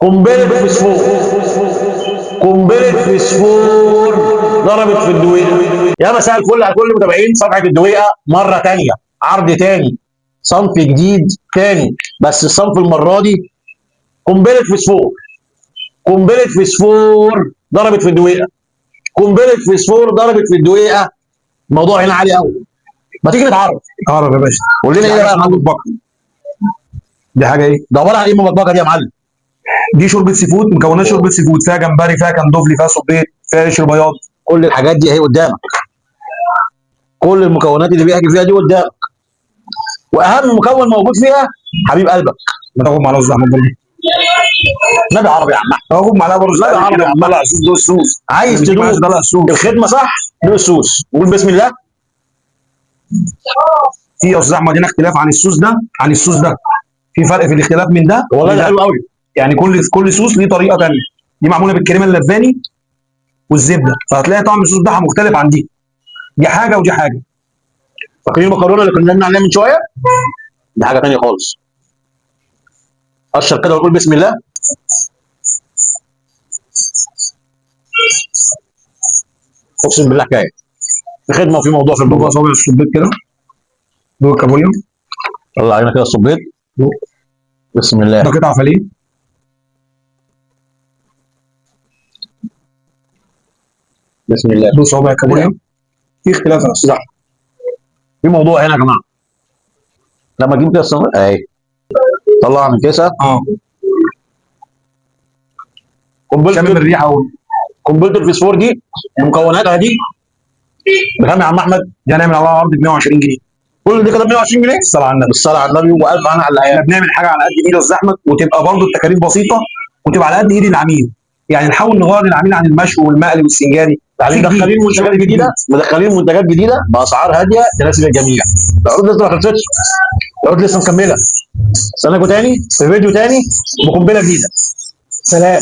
قنبله فسفور. قنبله فسفور ضربت في الدويقه. يا مساء الفل على كل متابعين صفحه الدويقه مره ثانيه، عرض ثاني، صنف جديد ثاني، بس الصنف المره دي قنبله فسفور. قنبله فسفور ضربت في الدويقه. قنبله فسفور ضربت في الدويقه. الموضوع هنا عالي قوي. ما تيجي نتعرف. اعرف يا باشا. قول لنا ايه بقى يا معلم؟ مطبقه. دي حاجه ايه؟ ده عباره عن ايه المبكبكه دي يا معلم؟ دي شوربه سي فود، مكونات شوربه سي فود، فيها جمبري، فيها كندوفلي، فيها صبيط، فيها قشر بياض. كل الحاجات دي اهي قدامك. كل المكونات اللي بيحكي فيها دي قدامك. واهم مكون موجود فيها حبيب قلبك. ما تاخد معلقه رز احمر برضه. نبي عربي يا عم. تاخد معلقه رز لا يا عم. كده وطلع الصوص ده الصوص. عايز ما تدوق ينفعش تطلع الصوص. الخدمه صح؟ دوق الصوص. قول بسم الله. في يا استاذ احمد هنا اختلاف عن الصوص ده عن الصوص ده. في فرق في الاختلاف من ده والله ده لده. حلو قوي. يعني كل صوص ليه طريقه ثانيه. دي معموله بالكريمه اللباني والزبده، فهتلاقي طعم الصوص بتاعها مختلف عن دي. دي حاجه ودي حاجه. فاكرين المكرونه اللي كنا بنعمل عليها من شويه؟ دي حاجه ثانيه خالص. قشر كده وقول بسم الله. اقسم بالله حكايه. في خدمه وفي موضوع في دوق الموضوع. اصابع الصبيط كده. دوق الكابوريا. طلع علينا كده الصبيط. بسم الله. ده قطع فليه. بسم الله. دوق صوابع الكابوريا. في اختلاف يا استاذ احمد. في موضوع هنا يا جماعه. لما تجيب كده الصبيط اهي. طلع من كيسه. شامم قنبله الريحه اهو. قنبله الفسفور دي مكوناتها دي بكام يا عم احمد؟ دي هنعمل عليها عرض ب 120 جنيه. كل دي كده ب 120 جنيه. الصلاه على النبي. بالصلاه على النبي والف انا على احنا العيال. بنعمل حاجه على قد ايد استاذ احمد، وتبقى برضه التكاليف بسيطه، وتبقى على قد ايد العميل. يعني نحاول نغير العميل عن المشوي والمقلي والسنجاري. مدخلين منتجات جديده، مدخلين منتجات جديده باسعار هاديه تناسب الجميع. العروض لسه ما خلصتش. العروض لسه مكمله. استناكم تاني في فيديو تاني بقنبله جديده. سلام.